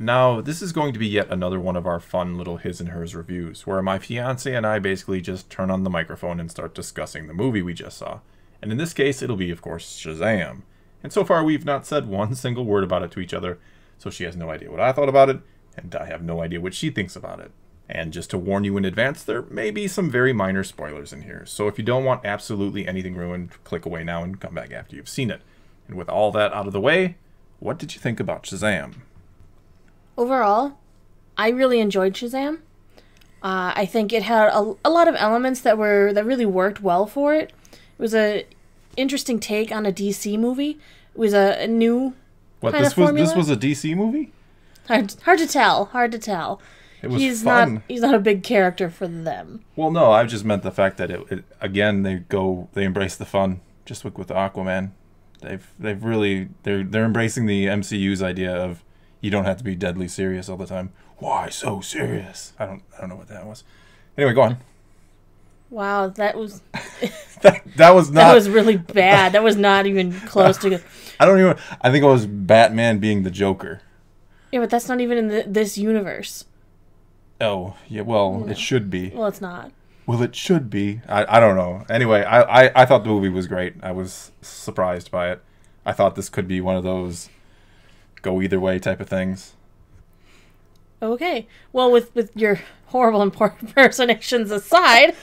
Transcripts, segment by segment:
Now, this is going to be yet another one of our fun little his and hers reviews, where my fiance and I basically just turn on the microphone and start discussing the movie we just saw. And in this case, it'll be, of course, Shazam. And so far, we've not said one single word about it to each other, so she has no idea what I thought about it, and I have no idea what she thinks about it. And just to warn you in advance, there may be some very minor spoilers in here, so if you don't want absolutely anything ruined, click away now and come back after you've seen it. And with all that out of the way, what did you think about Shazam? Overall, I really enjoyed Shazam. I think it had a lot of elements that really worked well for it. It was a interesting take on a DC movie. It was a new kind of formula. This was a DC movie? Hard to tell. Hard to tell. It was fun. He's not a big character for them. Well, no, I just meant the fact that it again they embrace the fun. Just like with Aquaman, they're embracing the MCU's idea of you don't have to be deadly serious all the time. Why so serious? I don't know what that was. Anyway, go on. Wow, that was that was not. That was really bad. That was not even close to good. I think it was Batman being the Joker. Yeah, but that's not even in this universe. Oh, yeah, well, it should be. Well, it's not. Well, it should be. I don't know. Anyway, I thought the movie was great. I was surprised by it. I thought this could be one of those go either way type of things. Okay. Well, with your horrible impersonations aside,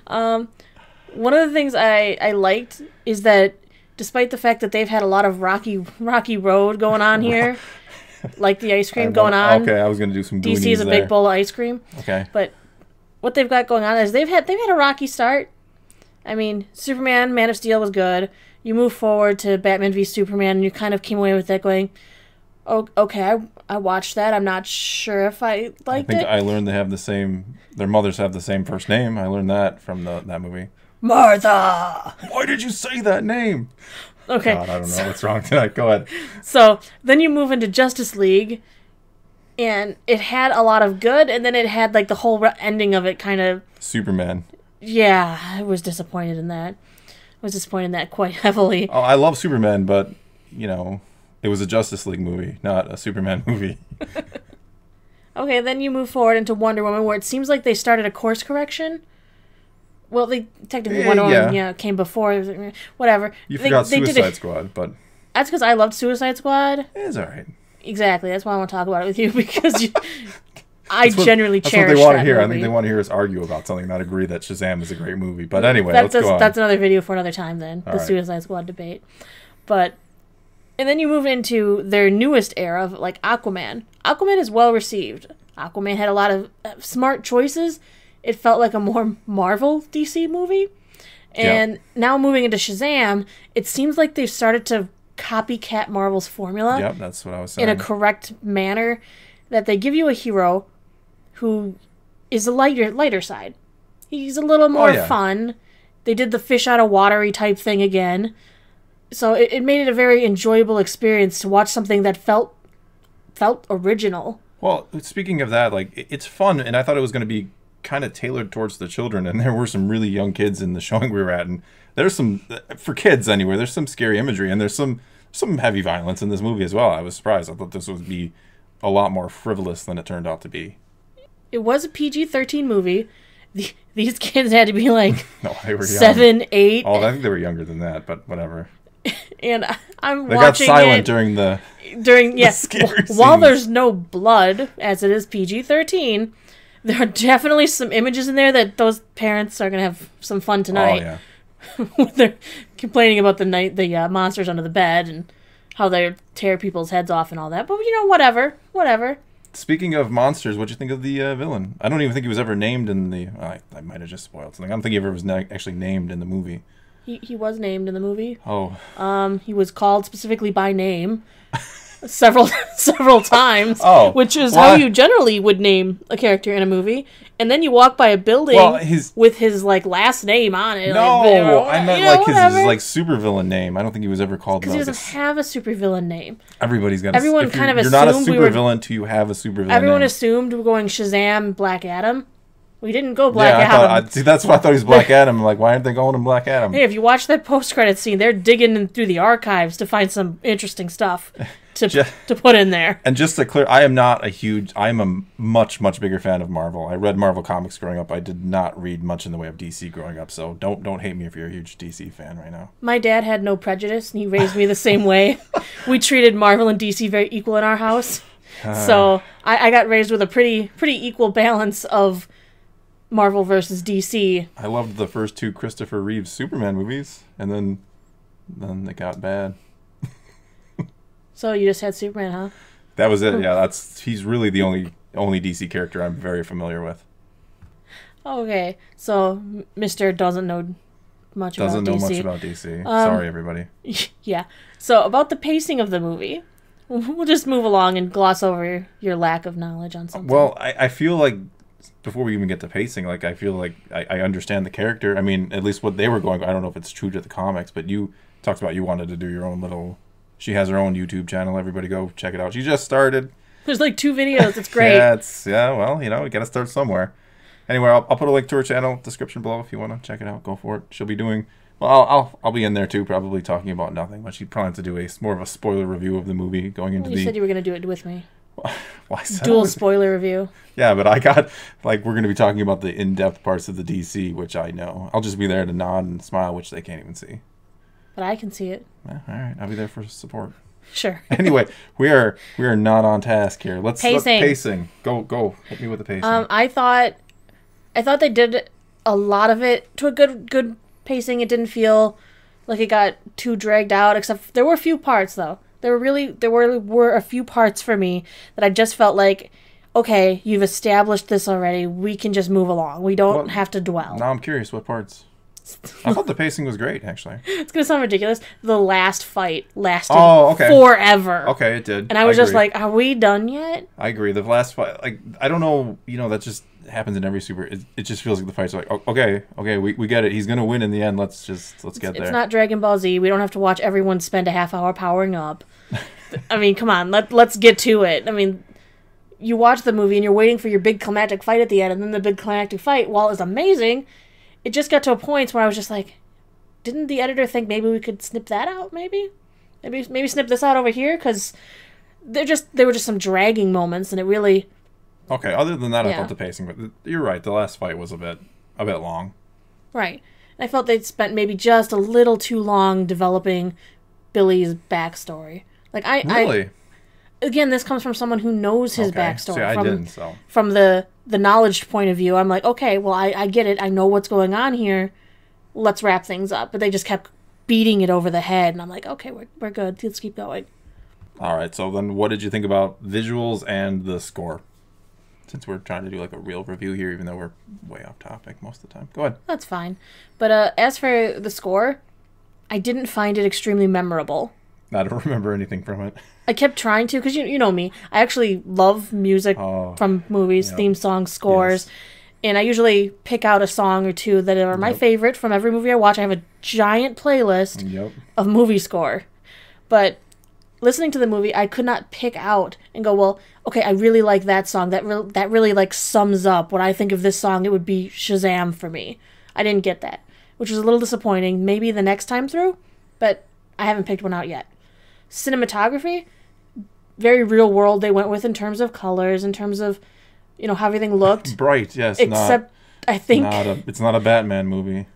one of the things I liked is that despite the fact that they've had a lot of rocky road going on here, like the ice cream going on. Okay, I was going to do some Goonies DC is a there. big bowl of ice cream. Okay. But what they've got going on is they've had a rocky start. I mean, Superman, Man of Steel was good. You move forward to Batman v Superman, and you kind of came away with that going, oh, okay, I watched that. I'm not sure if I liked it. I think I learned their mothers have the same first name. I learned that from that movie. Martha! Why did you say that name? Okay. God, I don't know what's wrong tonight. Go ahead. So then you move into Justice League, and it had a lot of good, and then it had like the whole ending of it kind of... Superman. Yeah, I was disappointed in that. I was disappointed in that quite heavily. Oh, I love Superman, but, it was a Justice League movie, not a Superman movie. Okay, then you move forward into Wonder Woman, where it seems like they started a course correction. Well, they technically Wonder Woman came before. Whatever. You forgot Suicide Squad, but... That's because I loved Suicide Squad. It's alright. Exactly. That's why I want to talk about it with you, because I genuinely cherish that That's what they want to hear. movie. I think they want to hear us argue about something, not agree that Shazam is a great movie. But anyway, let's go on. That's another video for another time then, All the right. Suicide Squad debate. And then you move into their newest era of, like, Aquaman. Aquaman is well received. Aquaman had a lot of smart choices. It felt like a more Marvel DC movie. And now moving into Shazam, it seems like they've started to copycat Marvel's formula. Yep, that's what I was saying. In a correct manner. That they give you a hero who is a lighter side. He's a little more fun. They did the fish out of watery type thing again. So it made it a very enjoyable experience to watch something that felt original. Well, speaking of that, like, it's fun, and I thought it was going to be kind of tailored towards the children, and there were some really young kids in the showing we were at, and there's some, for kids anyway, there's some scary imagery, and there's some heavy violence in this movie as well. I was surprised. I thought this would be a lot more frivolous than it turned out to be. It was a PG-13 movie. These kids had to be like no, they were 7, 8. Oh, I think they were younger than that, but whatever. And I'm they watching got silent it during the scary while scenes. there's no blood, as it is PG-13, there are definitely some images in there that those parents are going to have some fun tonight. Oh, yeah. They're complaining about the monsters under the bed and how they tear people's heads off and all that. But, whatever. Speaking of monsters, what'd you think of the villain? I don't even think he was ever named in the... I might have just spoiled something. I don't think he ever was actually named in the movie. He was named in the movie. Oh. He was called specifically by name several times, which is how you generally would name a character in a movie. And then you walk by a building with his like last name on it. No, I meant his like supervillain name. I don't think he was ever called because he doesn't have a supervillain name. Everybody's got. Everyone kind of assumed you're not a supervillain until you have a supervillain. Everyone name. assumed we're going Shazam, Black Adam. We didn't go Black Adam. See, that's why I thought he was Black Adam. I'm like, why aren't they going to Black Adam? Hey, if you watch that post-credit scene, they're digging through the archives to find some interesting stuff to put in there. And just to clear, I'm a much, much bigger fan of Marvel. I read Marvel comics growing up. I did not read much in the way of DC growing up, so don't hate me if you're a huge DC fan right now. My dad had no prejudice, and he raised me the same way. We treated Marvel and DC very equal in our house. So I got raised with a pretty equal balance of Marvel versus DC. I loved the first 2 Christopher Reeves Superman movies, and then it got bad. So you just had Superman, huh? That was it. Yeah, he's really the only DC character I'm very familiar with. Okay, so Mr. doesn't know much about DC. Sorry, everybody. Yeah. So about the pacing of the movie, we'll just move along and gloss over your lack of knowledge on something. Well, I feel like before we even get to pacing, like I feel like I understand the character. I mean, at least what they were going. I don't know if it's true to the comics, but you talked about you wanted to do your own little. She has her own YouTube channel. Everybody go check it out. She just started. There's like 2 videos. It's great. Well, we got to start somewhere. Anyway, I'll put a link to her channel description below if you want to check it out. Go for it. She'll be doing. Well, I'll be in there too, probably talking about nothing. But she plans to do more of a spoiler review of the movie going into You said you were going to do it with me. Well, Dual spoiler review. Yeah, but I got we're going to be talking about the in-depth parts of the DC, which I know. I'll just be there to nod and smile, which they can't even see. But I can see it. Yeah, all right, I'll be there for support. Sure. Anyway, we are not on task here. Let's pacing. Go. Hit me with the pacing. I thought they did a lot of it to a good pacing. It didn't feel like it got too dragged out. Except there were a few parts though. There were a few parts for me that I just felt like, okay, you've established this already. We can just move along. We don't have to dwell. Now I'm curious, what parts? I thought the pacing was great, actually. It's going to sound ridiculous. The last fight lasted forever. Okay, it did. And I was just like, are we done yet? I agree. The last fight, like, I don't know, that just happens in every super. It just feels like the fights are like, okay, we get it. He's going to win in the end. Let's get there. It's not Dragon Ball Z. We don't have to watch everyone spend a half hour powering up. I mean, come on. Let's get to it. I mean, you watch the movie and you're waiting for your big climactic fight at the end, and then the big climactic fight, while it's amazing, it just got to a point where I was just like, didn't the editor think maybe we could snip that out? Maybe snip this out over here, because there were just some dragging moments, and it really. Okay. Other than that, I thought the pacing, but you're right. The last fight was a bit long. Right. I felt they'd spent maybe just a little too long developing Billy's backstory. Like Really? Again, this comes from someone who knows his backstory. See, I didn't, so. From the knowledge point of view, I'm like, okay, well, I get it. I know what's going on here. Let's wrap things up. But they just kept beating it over the head, and I'm like, okay, we're good. Let's keep going. All right, so then what did you think about visuals and the score? Since we're trying to do like a real review here, even though we're way off topic most of the time. Go ahead. That's fine. But as for the score, I didn't find it extremely memorable. I don't remember anything from it. I kept trying to, because you know me. I actually love music from movies, theme songs, scores. Yes. And I usually pick out a song or two that are my favorite from every movie I watch. I have a giant playlist of movie score. But listening to the movie, I could not pick out and go, well, okay, I really like that song. That really like sums up when I think of this song. It would be Shazam for me. I didn't get that, which was a little disappointing. Maybe the next time through, but I haven't picked one out yet. Cinematography, very real world they went with in terms of colors, in terms of, how everything looked. Bright, yes. Except, I think... it's not a Batman movie.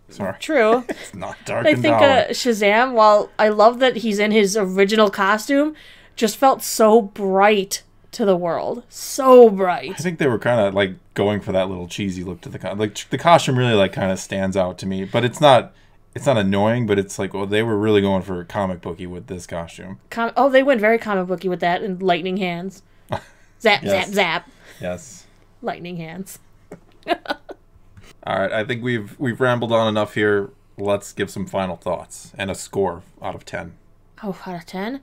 Sorry. True. It's not dark I and think Shazam, while I love that he's in his original costume, just felt so bright to the world. So bright. I think they were kind of like going for that little cheesy look to the costume. Like the costume really like kind of stands out to me, but it's not annoying, but it's like, well, they were really going for comic booky with this costume. They went very comic booky with that, and lightning hands. Zap, zap, zap. Yes. Lightning hands. All right, I think we've rambled on enough here. Let's give some final thoughts and a score out of 10. Oh, out of 10?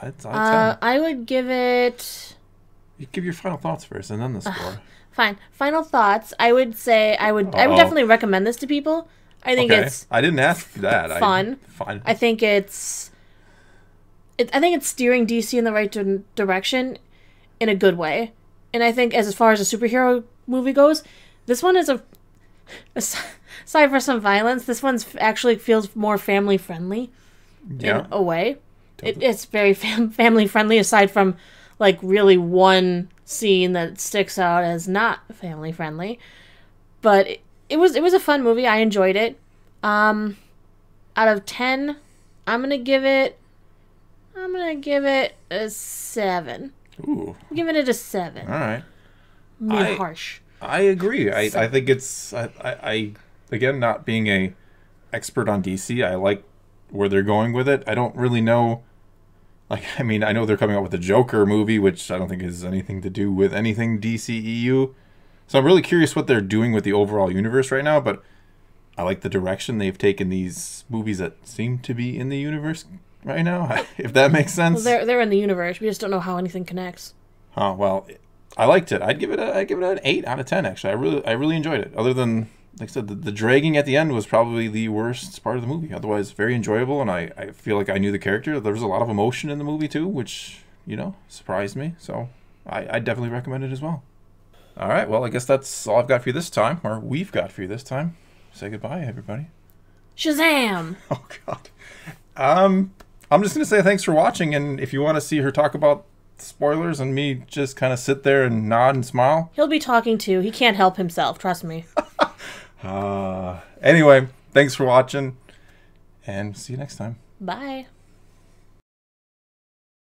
Out of 10. I would give it... You give your final thoughts first, and then the score. Fine. Final thoughts. I would say I would definitely recommend this to people. I think it's. I didn't ask that. Fun. Fine. I think it's steering DC in the right direction, in a good way. And I think as far as a superhero movie goes, this one is aside for some violence, this one's actually feels more family friendly. In a way. It's very family friendly, aside from like really one scene that sticks out as not family friendly. But it was a fun movie. I enjoyed it. Out of 10, I'm gonna give it a 7. Ooh. I'm giving it a 7. All right. Harsh. I agree. I think it's I again, not being a expert on DC, I like where they're going with it. I don't really know. Like, I mean, I know they're coming out with the Joker movie, which I don't think has anything to do with anything DCEU. So I'm really curious what they're doing with the overall universe right now, but I like the direction they've taken these movies that seem to be in the universe right now, if that makes sense. Well, they're in the universe. We just don't know how anything connects. Oh, well, I liked it. I'd give it an 8 out of 10, actually. I really enjoyed it. Other than, like I said, the dragging at the end was probably the worst part of the movie. Otherwise, very enjoyable, and I feel like I knew the character. There was a lot of emotion in the movie, too, which, surprised me. So I definitely recommend it as well. All right, well, I guess that's all I've got for you this time, or we've got for you this time. Say goodbye, everybody. Shazam! Oh, God. I'm just going to say thanks for watching, and if you want to see her talk about spoilers and me just kind of sit there and nod and smile. He'll be talking too. He can't help himself, trust me. Anyway, thanks for watching, and see you next time. Bye.